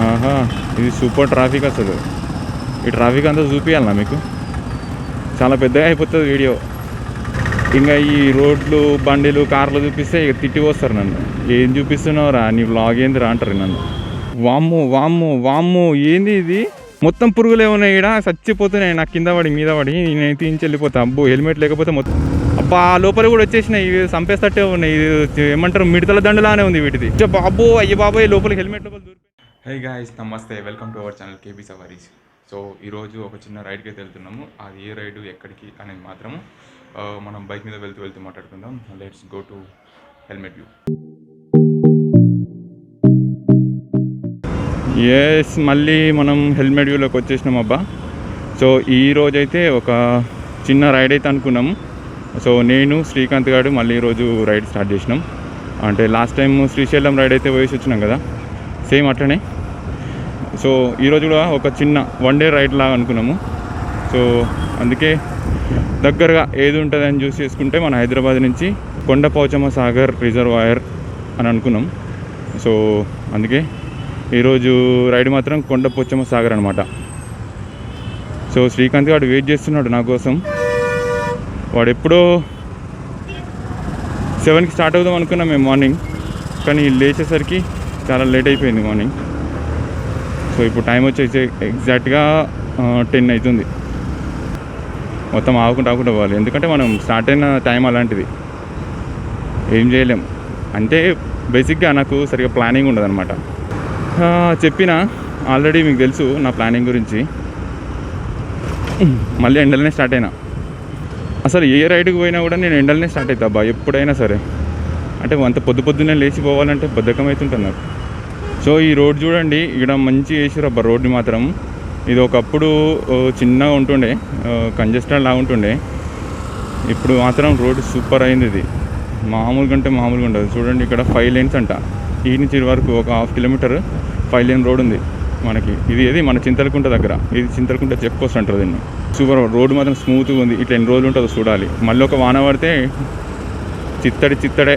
ఆహా, ఇది super traffic అసలు. ఈ ట్రాఫిక్ అంతా చూపించాలన్నా మీకు, చాలా పెద్దగా అయిపోతుంది వీడియో. ఇంకా ఈ రోడ్లు బండిలు కార్లు చూపిస్తే ఇక తిట్టి వస్తారు నన్ను. ఏం చూపిస్తున్నావురా, నీ వ్లాగ్ ఏంది రా అంటారు నన్ను. వామ్ము వామ్ము వామ్ము, ఏంది ఇది, మొత్తం పురుగులే ఉన్నాయి ఇక్కడ, చచ్చిపోతున్నాయి నాకు కింద పడి మీద పడి. నేను తీయించి వెళ్ళిపోతా. అబ్బో హెల్మెట్ లేకపోతే మొత్తం అబ్బా లోపల కూడా వచ్చేసినాయి. ఇవి చంపేస్తట్టే ఉన్నాయి. ఇది ఏమంటారు, మిడతల దండలానే ఉంది వీటిది. బాబో అయ్యే బాబోయ్, లోపల హెల్మెట్ లోపల దూరిపోయి. హే గాయ్స్, నమస్తే, welcome to our channel KB Savaris. So ఈరోజు ఒక చిన్న రైడ్కి అయితే వెళ్తున్నాము. అది ఏ రైడు, ఎక్కడికి అనేది మాత్రము మనం బైక్ మీద వెళ్తూ మాట్లాడుకుందాం. Let's go to helmet view. Yes, మళ్ళీ మనం హెల్మెట్ వ్యూలోకి వచ్చేసినాం అబ్బా. సో ఈరోజైతే ఒక చిన్న రైడ్ అయితే అనుకున్నాము. సో నేను శ్రీకాంత్ గారు మళ్ళీ ఈరోజు రైడ్ స్టార్ట్ చేసినాం. అంటే లాస్ట్ టైం శ్రీశైలం రైడ్ అయితే పోయేసి వచ్చినాం కదా, సేమ్ అట్లనే. సో ఈరోజు కూడా ఒక చిన్న 1 డే రైడ్ లాగా అనుకున్నాము. సో అందుకే దగ్గరగా ఏది ఉంటుందని చూసి చేసుకుంటే మన హైదరాబాద్ నుంచి కొండపోచమ్మ సాగర్ రిజర్వాయర్ అని అనుకున్నాం. సో అందుకే ఈరోజు రైడ్ మాత్రం కొండపోచమ్మ సాగర్ అనమాట. సో శ్రీకాంత్ గారు వెయిట్ చేస్తున్నాడు నా కోసం. వాడు ఎప్పుడో 7కి స్టార్ట్ అవుదాం అనుకున్నాం మేము మార్నింగ్, కానీ లేచేసరికి చాలా లేట్ అయిపోయింది మార్నింగ్. సో ఇప్పుడు టైం వచ్చేసి ఎగ్జాక్ట్గా 10 అవుతుంది. మొత్తం ఆగుకుంటూ పోవాలి, ఎందుకంటే మనం స్టార్ట్ అయిన టైం అలాంటిది, ఏం చేయలేం. అంటే బేసిక్గా నాకు సరిగ్గా ప్లానింగ్ ఉండదు అనమాట. చెప్పిన ఆల్రెడీ మీకు తెలుసు నా ప్లానింగ్ గురించి. మళ్ళీ ఎండలనే స్టార్ట్ అయినా. అసలు ఏ రైడ్కి పోయినా కూడా నేను ఎండలనే స్టార్ట్ అవుతా అబ్బా, ఎప్పుడైనా సరే. అంటే అంత పొద్దున్నే లేచిపోవాలంటే బద్ధకం అవుతుంటుంది నాకు. సో ఈ రోడ్ చూడండి, ఇక్కడ మంచి వేసారు అబ్బా రోడ్ని మాత్రం. ఇది ఒకప్పుడు చిన్నగా ఉంటుండే, కంజెస్టెడ్ లాగా ఉంటుండే. ఇప్పుడు మాత్రం రోడ్ సూపర్ అయింది. ఇది మామూలుగా అంటే మామూలుగా ఉంటుంది. చూడండి ఇక్కడ 5 lanes అంట. ఈ నుంచి వరకు ఒక 1/2 kilometer 5 lane రోడ్ ఉంది మనకి. ఇది మన చింతలకుంట దగ్గర, ఇది చింతలకుంట చెక్ పోస్ట్ అంటారు దీన్ని. సూపర్ రోడ్ మాత్రం స్మూత్గా ఉంది. ఇట్లా ఎన్ని రోజులు ఉంటుందో చూడాలి. మళ్ళీ ఒక వాన పడితే చిత్తడే.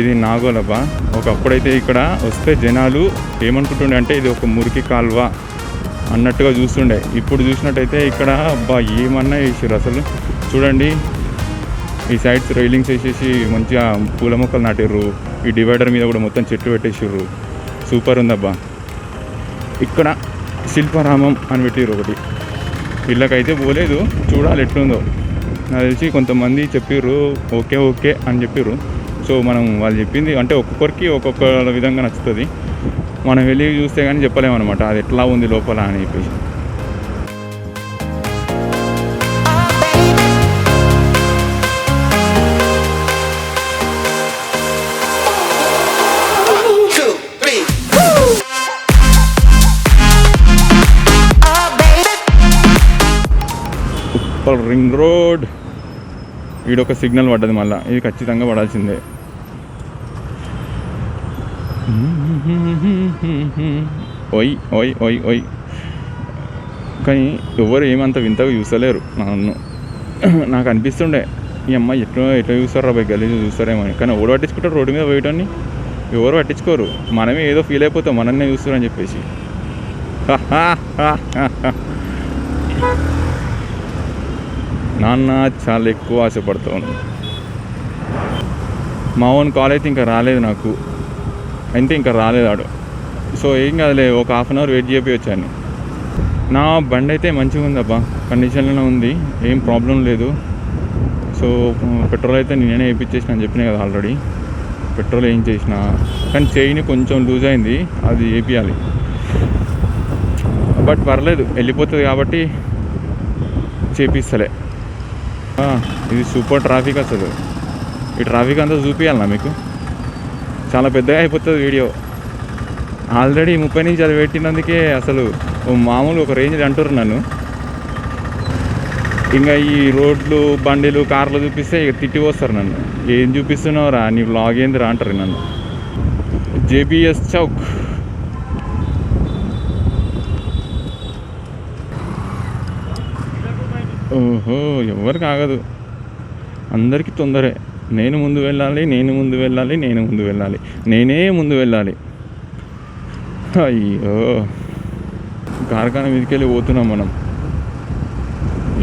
ఇది నాగోలబ్బా. ఒకప్పుడైతే ఇక్కడ వస్తే జనాలు ఏమనుకుంటుండే అంటే ఇది ఒక మురికి కాల్వ అన్నట్టుగా చూస్తుండే. ఇప్పుడు చూసినట్టయితే ఇక్కడ అబ్బా ఏమన్నా వేసారు అసలు. చూడండి, ఈ సైడ్స్ రైలింగ్స్ వేసేసి మంచిగా పూల మొక్కలు నాటారు. ఈ డివైడర్ మీద కూడా మొత్తం చెట్లు పెట్టేసారు. సూపర్ ఉందబ్బా. ఇక్కడ శిల్పారామం అని పెట్టారు ఒకటి. వీళ్ళకైతే పోలేదు, చూడాలి ఎట్లుందో. నాకు తెలిసి కొంతమంది చెప్పారు ఓకే అని చెప్పారు. సో మనం వాళ్ళు చెప్పింది అంటే ఒక్కొక్కరికి ఒక్కొక్క విధంగా నచ్చుతుంది. మనం వెళ్ళి చూస్తే కానీ చెప్పలేమన్నమాట అది ఎట్లా ఉంది లోపల అని చెప్పేసి. ఉప్పల్ రింగ్ రోడ్, ఈడొక సిగ్నల్ పడ్డది, మళ్ళీ ఇది ఖచ్చితంగా పడాల్సిందే. ఓయ్ ఓయ్ ఓయ్ ఓయ్, కానీ ఎవరు ఏమంత వింతగా చూస్తలేరు నన్ను. నాకు అనిపిస్తుండే ఈ అమ్మాయి ఎట్లా చూస్తారా బై గలీజ్ చూస్తారేమో అని. కానీ ఎవరు పట్టించుకుంటారు రోడ్డు మీద పోయటాన్ని? ఎవరు పట్టించుకోరు. మనమే ఏదో ఫీల్ అయిపోతాం మనన్నే చూస్తారని చెప్పేసి. నాన్న చాలా ఎక్కువ ఆశపడతాను. మా ఓన్ కాల్ అయితే ఇంకా రాలేదు నాకు, అయితే ఇంకా రాలేదు ఆడు. సో ఏం కాదులే, ఒక 1/2 hour వెయిట్ చేయొచ్చాను. నా బండి అయితే మంచిగా ఉందబ్బా, కండిషన్లోనే ఉంది, ఏం ప్రాబ్లం లేదు. సో పెట్రోల్ అయితే నేనే వేయించేసిన అని చెప్పినా కదా ఆల్రెడీ. పెట్రోల్ ఏం చేసిన కానీ చైన్ కొంచెం లూజ్ అయింది, అది వేపియాలి. బట్ పర్లేదు, వెళ్ళిపోతుంది కాబట్టి చేపిస్తలే. ఇది సూపర్ ట్రాఫిక్ అసలు. ఈ ట్రాఫిక్ అంతా చూపించాలన్నా మీకు, చాలా పెద్దగా అయిపోతుంది వీడియో. ఆల్రెడీ 30 నుంచి అది పెట్టినందుకే అసలు మామూలు ఒక రేంజ్ అంటారు నన్ను. ఇంకా ఈ రోడ్లు బండిలు కార్లు చూపిస్తే ఇక తిట్టి వస్తారు నన్ను. ఏం చూపిస్తున్నావురా, నీ వ్లాగ్ ఏందిరా అంటారు నన్ను. జేబీఎస్ చౌక్. ఓహో, ఎవరికి ఆగదు, అందరికీ తొందరే. నేను ముందు వెళ్ళాలి, నేనే ముందు వెళ్ళాలి. అయ్యో, కార్ఖానా మీదకి వెళ్ళి పోతున్నాం మనం.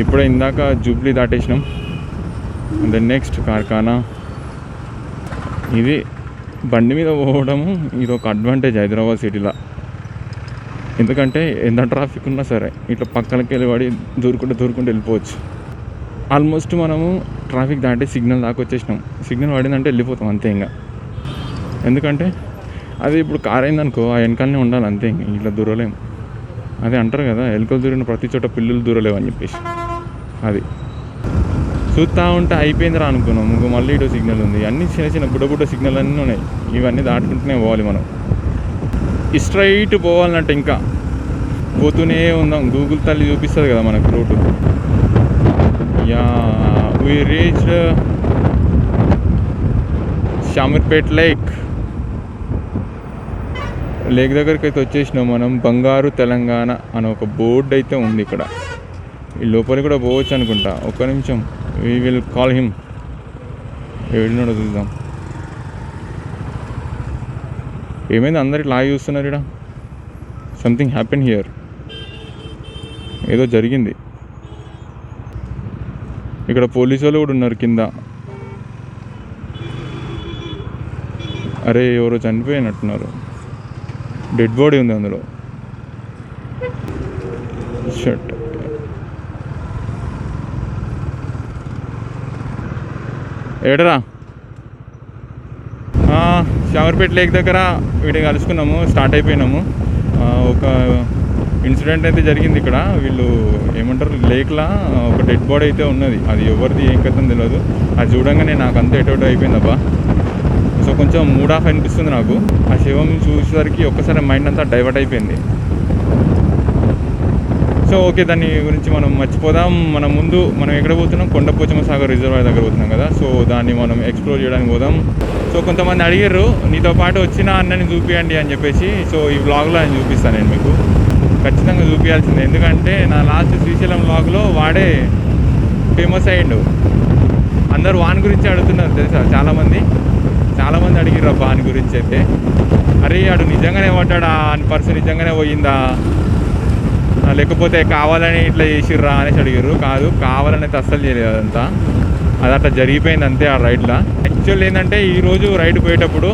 ఇప్పుడే ఇందాక జూబ్లీ దాటేసినాం. Then next Karkhana. ఇది బండి మీద పోవడము ఇది ఒక అడ్వాంటేజ్ హైదరాబాద్ సిటీలో. ఎందుకంటే ఎంత ట్రాఫిక్ ఉన్నా సరే ఇట్లా పక్కనకి వెళ్ళి పడి దూరుకుంటూ వెళ్ళిపోవచ్చు. ఆల్మోస్ట్ మనము ట్రాఫిక్ దాటి సిగ్నల్ దాకా వచ్చేసినాం. సిగ్నల్ పడిందంటే వెళ్ళిపోతాం అంతే. ఇంకా ఎందుకంటే అది ఇప్పుడు కార్ అయిందనుకో, ఆ వెనకాలనే ఉండాలి అంతే. ఇంక ఇట్లా దూరలేము. అదే అంటారు కదా, ఎలుకలు దూరిన ప్రతి చోట పిల్లలు దూరలేవు అని చెప్పేసి. అది చూస్తూ ఉంటే అయిపోయిందిరా అనుకున్నాం. ఇంకో మళ్ళీ ఇటు సిగ్నల్ ఉంది. అన్నీ చిన్న బుడ్డ సిగ్నల్ అన్నీ ఉన్నాయి. ఇవన్నీ దాటుకుంటూనే పోవాలి మనం. స్ట్రైట్ పోవాలంటే ఇంకా పోతూనే ఉందాం. గూగుల్ తల్లి చూపిస్తుంది కదా మనకు route. Yeah, we reached Shamirpet lake దగ్గరికి అయితే వచ్చేసినాం మనం. బంగారు తెలంగాణ అని ఒక బోర్డు అయితే ఉంది ఇక్కడ. ఈ లోపలికి కూడా పోవచ్చు అనుకుంటా. ఒక్క నిమిషం, వీ విల్ కాల్ హిమ్. ఏడున్నాడో చూద్దాం. ఏమైంది అందరు ఇట్లా చూస్తున్నారు? ఇక్కడ సంథింగ్ హ్యాపెన్ హియర్. ఏదో జరిగింది. ఇక్కడ పోలీసు వాళ్ళు కూడా ఉన్నారు కింద. అరే, ఎవరో చనిపోయినట్టున్నారు. డెడ్ బాడీ ఉంది అందులో. షట్. ఏడరా? షామీర్పేట్ లేక్ దగ్గర వీడిని కలుసుకున్నాము. స్టార్ట్ అయిపోయినాము. ఒక ఇన్సిడెంట్ అయితే జరిగింది ఇక్కడ. వీళ్ళు ఏమంటారు, లేక్లా ఒక డెడ్ బాడీ అయితే ఉన్నది. అది ఎవరిది ఏం కథం తెలియదు. అది చూడంగానే నాకు అంతా ఎటోటో అయిపోయిందబ్బా. సో కొంచెం మూడ్ ఆఫ్ అనిపిస్తుంది నాకు. ఆ శవం చూసేసరికి ఒక్కసారి మైండ్ అంతా డైవర్ట్ అయిపోయింది. సో ఓకే, దాని గురించి మనం మర్చిపోదాం. మనం ఎక్కడ పోతున్నాం? కొండపోచమ్మ సాగర్ రిజర్వాయర్ దగ్గర పోతున్నాం కదా. సో దాన్ని మనం ఎక్స్ప్లోర్ చేయడానికి పోదాం. సో కొంతమంది అడిగారు, నీతో పాటు వచ్చిన అన్నని చూపించండి అని చెప్పేసి. సో ఈ వ్లాగ్లో ఆయన చూపిస్తాను నేను మీకు. ఖచ్చితంగా చూపించాల్సిందే. ఎందుకంటే నా లాస్ట్ శ్రీశైలం వ్లాగ్లో వాడే ఫేమస్ అయ్యిండు. అందరూ వాని గురించి అడుగుతున్నారు తెలుసా. చాలామంది అడిగిర్రు వాని గురించి అయితే. అరే, ఆడు నిజంగానే పడ్డా, అని పర్సన్ నిజంగానే పోయిందా, లేకపోతే కావాలని ఇట్లా చేసిర్రా అనేసి అడిగారు. కాదు, కావాలని అయితే అస్సలు చేయలేదు. అదంతా అది అట్లా జరిగిపోయింది అంతే ఆ రైడ్లో. యాక్చువల్ ఏంటంటే ఈరోజు రైడ్ పోయేటప్పుడు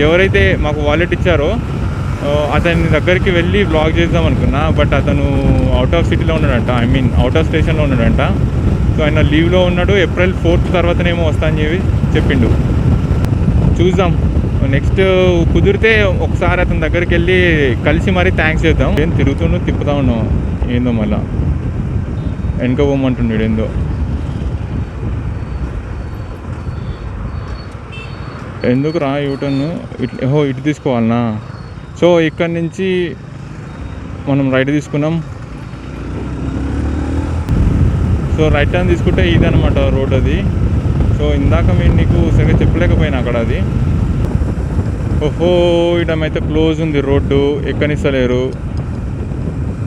ఎవరైతే మాకు వాలెట్ ఇచ్చారో అతని దగ్గరికి వెళ్ళి బ్లాగ్ చేద్దాం అనుకున్నా. బట్ అతను అవుట్ ఆఫ్ సిటీలో ఉన్నాడంట, అవుట్ ఆఫ్ స్టేషన్లో ఉన్నాడంట. సో ఆయన లీవ్లో ఉన్నాడు. April 4th తర్వాతనేమో వస్తా అని చెప్పిండు. చూద్దాం, నెక్స్ట్ కుదిరితే ఒకసారి అతని దగ్గరికి వెళ్ళి కలిసి మరీ థ్యాంక్స్ చేద్దాం. ఏం తిప్పుతా ఉన్నాం ఏందో, మళ్ళా వెనక పోమంటున్నాడు ఏందో. ఎందుకు రా యూటర్న్ ఇటు తీసుకోవాలనా? సో ఇక్కడి నుంచి మనం రైట్ తీసుకున్నాం. సో రైట్ టర్న్ తీసుకుంటే ఇదనమాట రోడ్ అది. సో ఇందాక మేము నీకు సరిగ్గా చెప్పలేకపోయినా అక్కడ అది. ఓహో, ఇటమైతే క్లోజ్ ఉంది రోడ్డు, ఎక్కనిస్తలేరు,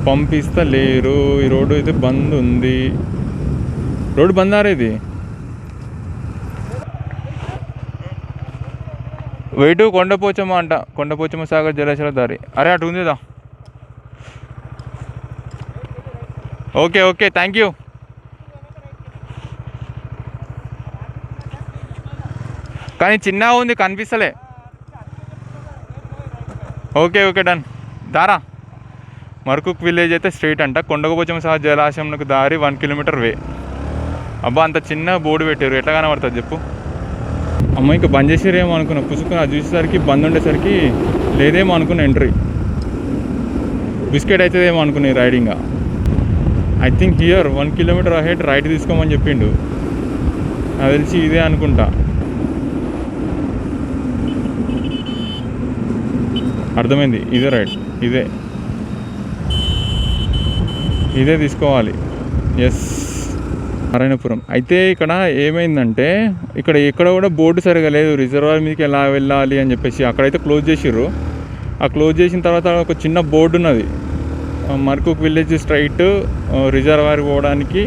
పంపిస్తలేరు. ఈ రోడ్డు అయితే బంద్ ఉంది. రోడ్డు బంద్ ఆరేది. వెయిట్ కొండపోచమ్మ అంట, కొండపోచమ్మ సాగర్ జలాశయాల దారి. అరే అటు ఉందిదా. Okay, thank you. కానీ చిన్నగా ఉంది, కనిపిస్తలే. Okay done. దారా మర్కుక్ విలేజ్ అయితే స్ట్రైట్ అంట. కొండపోచమ్మ సాగర్ జలాశయంకు దారి 1 kilometer వే. అబ్బా అంత చిన్న బోర్డు పెట్టారు, ఎట్లా కనబడుతుంది చెప్పు. అమ్మ ఇంకా బంద్ చేసారేమో అనుకున్నా, పుసుకుని అది చూసేసరికి బంద్ ఉండేసరికి లేదేమో అనుకున్నా ఎంట్రీ. బిస్కెట్ అవుతుందేమో అనుకున్నా riding. I think here 1 kilometre ahead right తీసుకోమని చెప్పిండు, నాకు తెలిసి ఇదే అనుకుంటా. అర్థమైంది, ఇదే రైట్, ఇదే తీసుకోవాలి. ఎస్, నారాయణపురం. అయితే ఇక్కడ ఏమైందంటే ఇక్కడ ఎక్కడ కూడా బోర్డు సరిగా లేదు, రిజర్వాయర్ మీదకి ఎలా వెళ్ళాలి అని చెప్పేసి. అక్కడైతే క్లోజ్ చేసిర్రు. ఆ క్లోజ్ చేసిన తర్వాత ఒక చిన్న బోర్డు ఉన్నది, మర్కుక్ విలేజ్ స్ట్రైట్ రిజర్వాయర్ పోవడానికి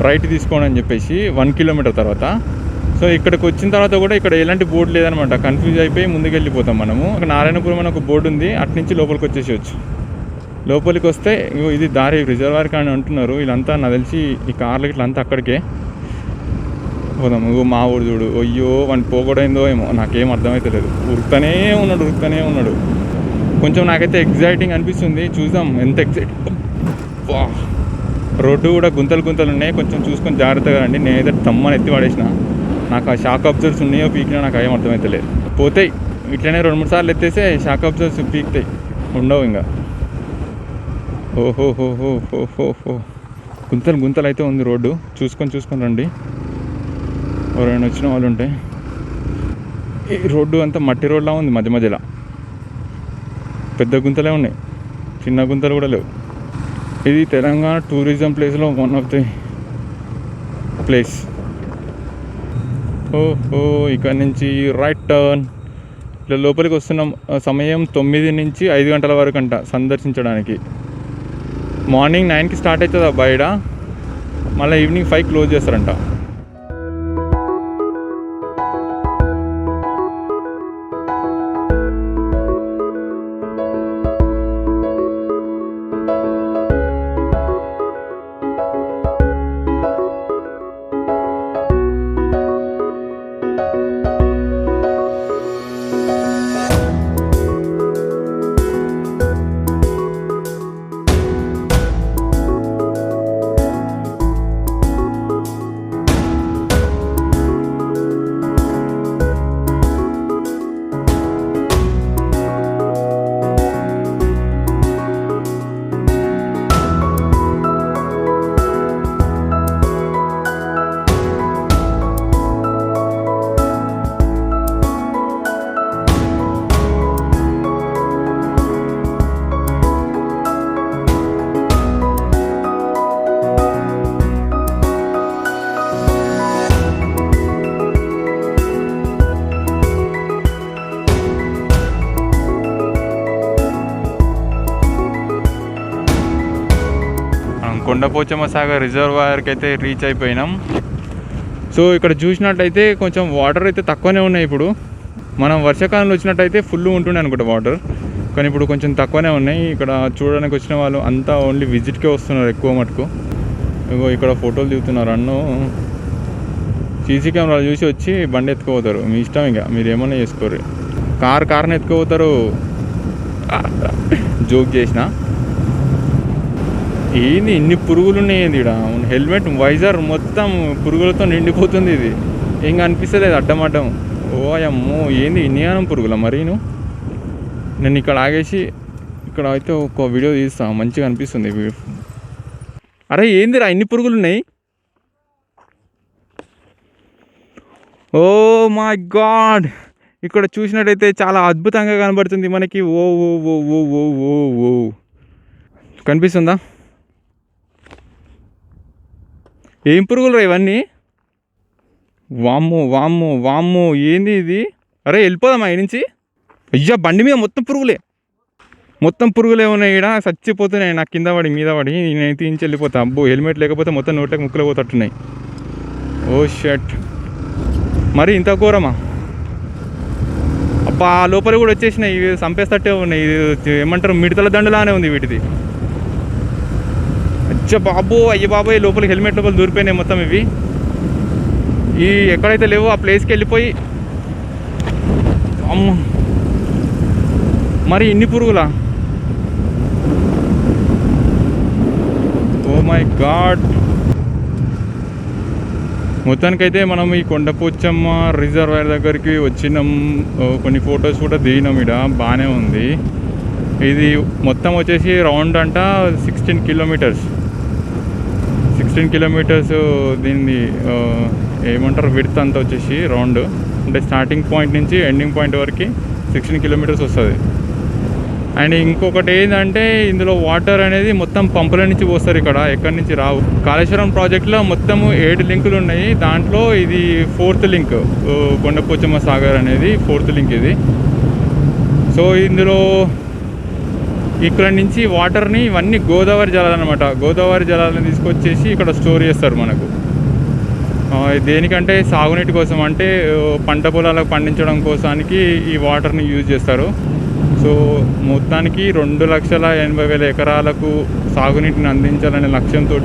రైట్ తీసుకోండి అని చెప్పేసి 1 కిలోమీటర్ తర్వాత. సో ఇక్కడికి వచ్చిన తర్వాత కూడా ఇక్కడ ఎలాంటి బోర్డు లేదనమాట, కన్ఫ్యూజ్ అయిపోయి ముందుకు వెళ్ళిపోతాం మనము. అక్కడ నారాయణపురం అని ఒక బోర్డు ఉంది, అటు నుంచి లోపలికి వచ్చేసేయచ్చు. లోపలికి వస్తే ఇది దారి రిజర్వాయర్ కానీ అంటున్నారు వీళ్ళంతా, నాకు తెలిసి ఈ కార్లు ఇట్లా అంతా అక్కడికే పోదాం. మా ఊరు చూడు, అయ్యో వాడిని పోకూడైందో ఏమో నాకేం అర్థమవుతలేదు, ఉరుకుతూనే ఉన్నాడు. కొంచెం నాకైతే ఎగ్జైటింగ్ అనిపిస్తుంది, చూద్దాం ఎంత ఎగ్జైటింగ్. వా, రోడ్డు కూడా గుంతలు ఉన్నాయి, కొంచెం చూసుకొని జాగ్రత్తగా రండి. నేనైతే తమ్మని ఎత్తి పడేసిన, నాకు ఆ షాక్ అబ్జర్వ్స్ ఉన్నాయో పీకినా నాకు ఏం అర్థమవుతలేదు. పోతాయి ఇట్లనే 2-3 సార్లు ఎత్తేస్తే షాక్ అబ్జర్వ్స్ పీకుతాయి, ఉండవు ఇంకా. ఓహో గుంతలు అయితే ఉంది రోడ్డు, చూసుకొని రండి ఎవరైనా వచ్చిన వాళ్ళు ఉంటే. ఈ రోడ్డు అంతా మట్టి రోడ్లా ఉంది, మధ్యలో పెద్ద గుంతలే ఉన్నాయి, చిన్న గుంతలు కూడా లేవు. ఇది తెలంగాణ టూరిజం ప్లేస్లో వన్ ఆఫ్ ది ప్లేస్. ఓహో, ఇక్కడ నుంచి రైట్ టర్న్. ఇట్లా లోపలికి వస్తున్నాం. సమయం 9 నుంచి 5 గంటల వరకు అంట సందర్శించడానికి. మార్నింగ్ 9కి స్టార్ట్ అవుతుంది ఆ బయట, మళ్ళీ ఈవినింగ్ 5 క్లోజ్ చేస్తారంట. కొండపోచమ్మ సాగర్ రిజర్వాయర్కి అయితే రీచ్ అయిపోయినాం. సో ఇక్కడ చూసినట్టయితే కొంచెం వాటర్ అయితే తక్కువనే ఉన్నాయి. ఇప్పుడు మనం వర్షాకాలంలో వచ్చినట్టయితే ఫుల్ ఉంటుండే అనుకుంటా వాటర్, కానీ ఇప్పుడు కొంచెం తక్కువనే ఉన్నాయి. ఇక్కడ చూడడానికి వచ్చిన వాళ్ళు అంతా ఓన్లీ విజిట్కే వస్తున్నారు ఎక్కువ మటుకు. ఇగో ఇక్కడ ఫోటోలు దిగుతున్నారు. అన్ను సీసీ కెమెరాలు చూసి వచ్చి బండి ఎత్తుకుపోతారు, మీ ఇష్టం, ఇక మీరు ఏమన్నా చేసుకోరు. కార్ని ఎత్తుకుపోతారు. జోక్ చేసిన. ఏంది ఇన్ని పురుగులు ఉన్నాయి ఏంది ఇక్కడ, హెల్మెట్ వైజర్ మొత్తం పురుగులతో నిండిపోతుంది. ఇది ఏం అనిపిస్తలేదు అడ్డం. ఓ అమ్మో, ఏంది ఇన్నియానం పురుగుల మరి. నేను ఇక్కడ ఆగేసి ఇక్కడ అయితే ఒక వీడియో తీస్తాను, మంచిగా అనిపిస్తుంది. అరే ఏందిరా ఇన్ని పురుగులు ఉన్నాయి. ఓ మై గాడ్, ఇక్కడ చూసినట్టయితే చాలా అద్భుతంగా కనబడుతుంది మనకి. ఓ ఓ ఓ ఓ ఓ ఓ ఓ కనిపిస్తుందా? ఏం పురుగులు రా ఇవన్నీ. వామ్మో ఏంది ఇది. అరే వెళ్ళిపోదామా ఈ నుంచి. అయ్యా బండి మీద మొత్తం పురుగులే ఉన్నాయి. ఇక్కడ చచ్చిపోతున్నాయి నాకు, కింద పడి మీద పడి నేను తీయించి వెళ్ళిపోతా. అబ్బో హెల్మెట్ లేకపోతే మొత్తం నోట్లోకి ముక్కలు పోతట్టున్నాయి. ఓ షట్, మరి ఇంత ఘోరమా. అబ్బా లోపల కూడా వచ్చేసినాయి, ఇవి చంపేస్తట్టే ఉన్నాయి. ఇది ఏమంటారు, మిడతల దండులానే ఉంది వీటిది. అచ్చా అయ్య బాబోయ్, లోపల హెల్మెట్ లోపల దూరిపోయినాయి మొత్తం ఇవి. ఈ ఎక్కడైతే లేవో ఆ ప్లేస్కి వెళ్ళిపోయి. అమ్మ మరి ఇన్ని పురుగులా. ఓ మై గాడ్, మొత్తానికైతే మనం ఈ కొండపోచమ్మ రిజర్వాయర్ దగ్గరికి వచ్చినాం. కొన్ని ఫొటోస్ కూడా దిగినాం. ఇక్కడ బాగానే ఉంది. ఇది మొత్తం వచ్చేసి రౌండ్ అంట 16 కిలోమీటర్స్. 16 కిలోమీటర్స్ దీన్ని ఏమంటారు విడ్త్ అంతా వచ్చేసి రౌండ్. అంటే స్టార్టింగ్ పాయింట్ నుంచి ఎండింగ్ పాయింట్ వరకు 16 కిలోమీటర్స్ వస్తుంది. అండ్ ఇంకొకటి ఏంటంటే ఇందులో వాటర్ అనేది మొత్తం పంపుల నుంచి పోస్తారు. ఇక్కడ ఎక్కడి నుంచి రావు. కాళేశ్వరం ప్రాజెక్ట్లో మొత్తము 7 లింకులు ఉన్నాయి. దాంట్లో ఇది 4th లింక్. కొండపోచమ్మ సాగర్ అనేది 4th లింక్ ఇది. సో ఇందులో ఇక్కడ నుంచి వాటర్ని ఇవన్నీ గోదావరి జలాలు అనమాట. గోదావరి జలాలను తీసుకొచ్చేసి ఇక్కడ స్టోర్ చేస్తారు మనకు. దేనికంటే సాగునీటి కోసం, అంటే పంట పొలాలకు పండించడం కోసానికి ఈ వాటర్ని యూజ్ చేస్తారు. సో మొత్తానికి 2,80,000 ఎకరాలకు సాగునీటిని అందించాలనే లక్ష్యంతో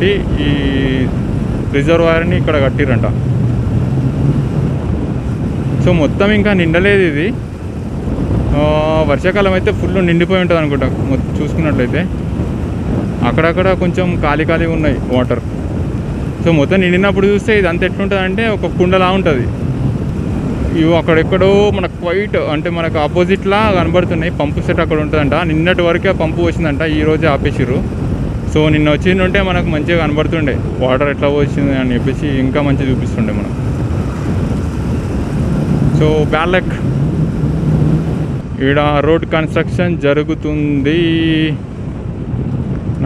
ఈ రిజర్వాయర్ని ఇక్కడ కట్టిరంట. సో మొత్తం ఇంకా నిండలేదు ఇది. వర్షాకాలం అయితే ఫుల్ నిండిపోయి ఉంటుంది అనుకుంటా. చూసుకున్నట్లయితే అక్కడక్కడ కొంచెం ఖాళీ ఉన్నాయి వాటర్. సో మొత్తం నిండినప్పుడు చూస్తే ఇది అంత ఎట్లుంటుంది అంటే ఒక కుండలా ఉంటుంది. ఇవి అక్కడెక్కడో మనకు వైట్ అంటే మనకు ఆపోజిట్లా కనబడుతున్నాయి. పంపు సెట్ అక్కడ ఉంటుందంట. నిన్నటి వరకే పంపు వచ్చిందంట, ఈరోజే ఆపేసిర్రు. సో నిన్న వచ్చిందంటే మనకు మంచిగా కనబడుతుండే వాటర్ ఎట్లా వచ్చింది అని చెప్పేసి, ఇంకా మంచిగా చూపిస్తుండే మనం. So bad luck. ఈడ రోడ్ కన్స్ట్రక్షన్ జరుగుతుంది.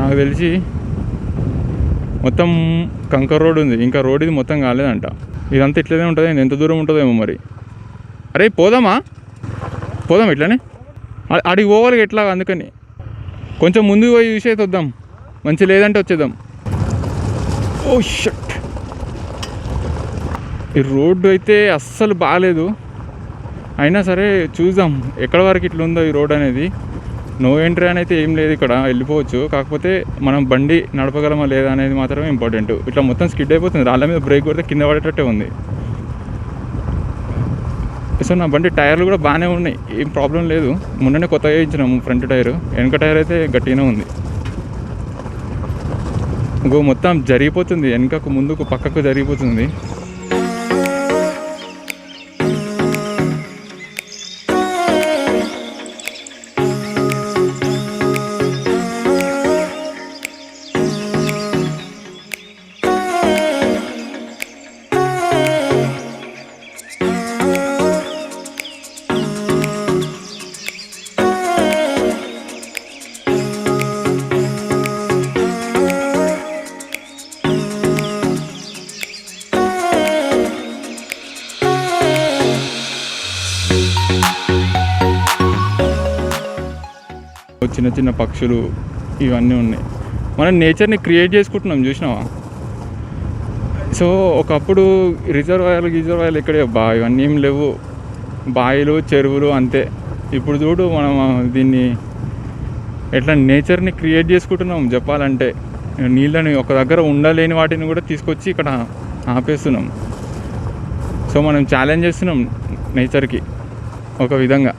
నాకు తెలిసి మొత్తం కంకర్ రోడ్ ఉంది, ఇంకా రోడ్ ఇది మొత్తం కాలేదంట. ఇదంతా ఇట్లనే ఉంటుంది. ఎంత దూరం ఉంటుందేమో మరి. అరే పోదాం ఇట్లనే. అడిగి పోవాలి ఎట్లా, అందుకని కొంచెం ముందుకు పోయి చూసి అయితే వద్దాం. మంచి లేదంటే వచ్చేద్దాం. ఓ షట్, ఈ రోడ్డు అయితే అస్సలు బాగాలేదు. అయినా సరే చూద్దాం ఎక్కడ వరకు ఇట్లా ఉందో ఈ రోడ్ అనేది. నో ఎంట్రీ అని అయితే ఏం లేదు, ఇక్కడ వెళ్ళిపోవచ్చు. కాకపోతే మనం బండి నడపగలమా లేదా అనేది మాత్రమే ఇంపార్టెంట్. ఇట్లా మొత్తం స్కిడ్ అయిపోతుంది. రాళ్ళ మీద బ్రేక్ కొడితే కింద పడేటట్టే ఉంది. సో నా బండి టైర్లు కూడా బాగానే ఉన్నాయి, ఏం ప్రాబ్లం లేదు. మొన్ననే కొత్తగా వేయించినాము ఫ్రంట్ టైరు. వెనక టైర్ అయితే గట్టిగానే ఉంది. ఇంకో మొత్తం జరిగిపోతుంది, వెనకకు ముందుకు పక్కకు జరిగిపోతుంది. చిన్న చిన్న పక్షులు ఇవన్నీ ఉన్నాయి. మనం నేచర్ని క్రియేట్ చేసుకుంటున్నాం, చూసినావా. సో ఒకప్పుడు రిజర్వాయర్లు ఇక్కడే ఇవన్నీ ఏం లేవు. బావిలు చెరువులు అంతే. ఇప్పుడు చూడు మనం దీన్ని ఎట్లా నేచర్ని క్రియేట్ చేసుకుంటున్నాం చెప్పాలంటే. నీళ్ళని ఒక దగ్గర ఉండలేని వాటిని కూడా తీసుకొచ్చి ఇక్కడ ఆపేస్తున్నాం. సో మనం ఛాలెంజ్ చేస్తున్నాం నేచర్కి ఒక విధంగా.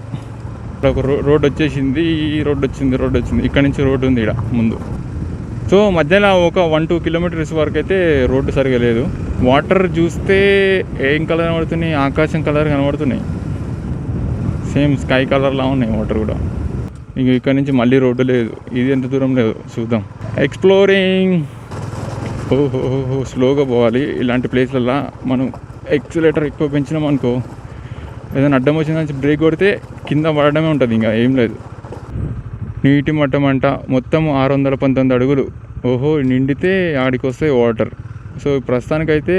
ఒక రోడ్ వచ్చేసింది, రోడ్ వచ్చింది. ఇక్కడ నుంచి రోడ్డు ఉంది ఇక్కడ ముందు. సో మధ్యలో ఒక 1-2 కిలోమీటర్స్ వరకు అయితే రోడ్డు సరిగా లేదు. వాటర్ చూస్తే ఏం కలర్ కనబడుతున్నాయి, ఆకాశం కలర్ కనబడుతున్నాయి. సేమ్ స్కై కలర్లా ఉన్నాయి వాటర్ కూడా. ఇంక ఇక్కడ నుంచి మళ్ళీ రోడ్డు లేదు. ఇది ఎంత దూరం లేదు చూద్దాం. ఎక్స్ప్లోరింగ్. ఓహో స్లోగా పోవాలి ఇలాంటి ప్లేస్లలో. మనం ఎక్సిలేటర్ ఎక్కువ పెంచినాం అనుకో, ఏదైనా అడ్డం వచ్చిందని బ్రేక్ కొడితే కింద పడడమే ఉంటుంది, ఇంకా ఏం లేదు. నీటి మట్టం అంట మొత్తం 619 అడుగులు. ఓహో నిండితే ఆడికి వస్తాయి వాటర్. సో ప్రస్తుతానికైతే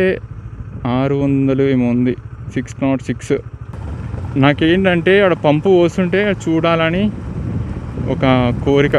600 ఏమో ఉంది, 606. నాకేంటంటే ఆడ పంపు పోస్తుంటే చూడాలని ఒక కోరిక.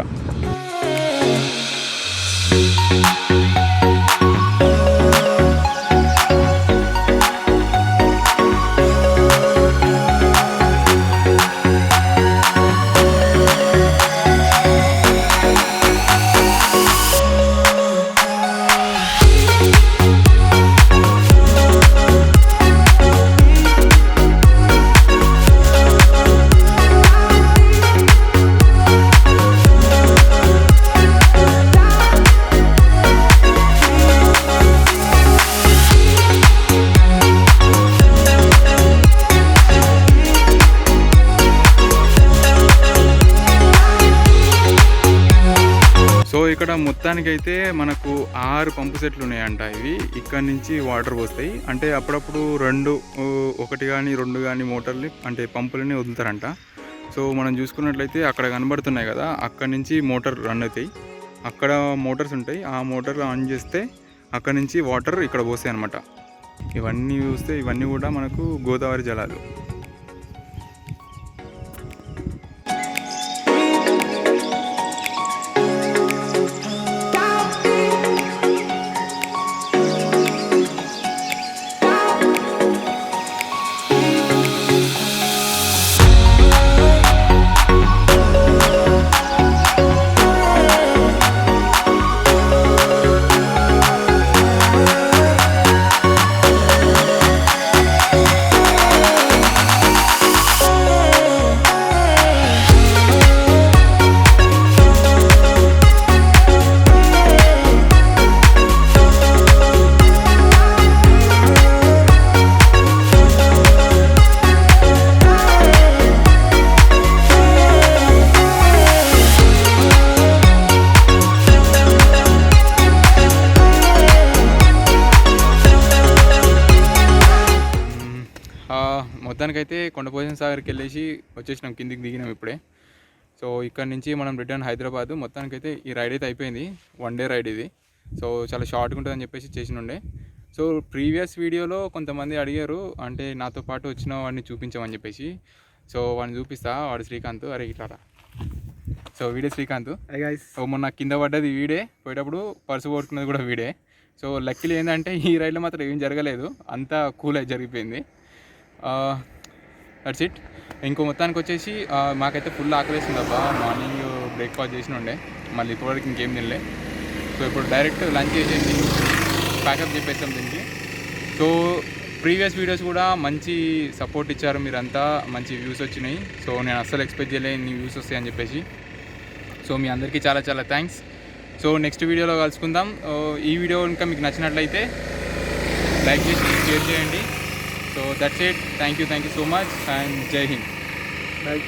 మొత్తానికైతే మనకు 6 పంపు సెట్లు ఉన్నాయంట. ఇవి ఇక్కడ నుంచి వాటర్ పోస్తాయి. అంటే అప్పుడప్పుడు 1 కానీ 2 కానీ మోటార్ని అంటే పంపులని వదులుతారంట. సో మనం చూసుకున్నట్లయితే అక్కడ కనబడుతున్నాయి కదా, అక్కడ నుంచి మోటార్ రన్ అవుతాయి. అక్కడ మోటార్స్ ఉంటాయి. ఆ మోటార్ ఆన్ చేస్తే అక్కడ నుంచి వాటర్ ఇక్కడ పోస్తాయి అన్నమాట. ఇవన్నీ చూస్తే ఇవన్నీ కూడా మనకు గోదావరి జలాలు. మొత్తానికైతే కొండపోచమ్మ సాగర్కి వెళ్ళేసి వచ్చేసినాం, కిందికి దిగినాం ఇప్పుడే. సో ఇక్కడ నుంచి మనం రిటర్న్ హైదరాబాద్. మొత్తానికైతే ఈ రైడ్ అయితే అయిపోయింది. 1 డే రైడ్ ఇది. సో చాలా షార్ట్గా ఉంటుందని చెప్పేసి చేసినుండే. సో ప్రీవియస్ వీడియోలో కొంతమంది అడిగారు, అంటే నాతో పాటు వచ్చిన వాడిని చూపించామని చెప్పేసి. సో వాడిని చూపిస్తా. వాడు శ్రీకాంత్. అరే ఇట్లా. సో వీడే శ్రీకాంత్. సో మొన్న కింద పడ్డది వీడే, పోయేటప్పుడు పర్సు పోట్టుకున్నది కూడా వీడే. సో లక్కీలు ఏంటంటే ఈ రైడ్లో మాత్రం ఏం జరగలేదు, అంతా కూల్ అయి జరిగిపోయింది. That's it. ఇంకో మొత్తానికి వచ్చేసి మాకైతే ఫుల్ ఆకలేస్తుంది అబ్బా. మార్నింగ్ బ్రేక్ఫాస్ట్ చేసిన ఉండే, మళ్ళీ ఇప్పటివరకు ఇంకేం తినలే. సో ఇప్పుడు డైరెక్ట్ లంచ్ చేసేసి ప్యాకప్ చెప్పేస్తాం దీనికి. సో ప్రీవియస్ వీడియోస్ కూడా మంచి సపోర్ట్ ఇచ్చారు మీరంతా, మంచి వ్యూస్ వచ్చినాయి. సో నేను అస్సలు ఎక్స్పెక్ట్ చేయలేదు ఇన్ని వ్యూస్ వస్తాయని చెప్పేసి. సో మీ అందరికీ చాలా చాలా థ్యాంక్స్. సో నెక్స్ట్ వీడియోలో కలుసుకుందాం. ఈ వీడియో ఇంకా మీకు నచ్చినట్లయితే లైక్ చేసి షేర్ చేయండి. So that's it. Thank you so much and Jai Hind. Bye.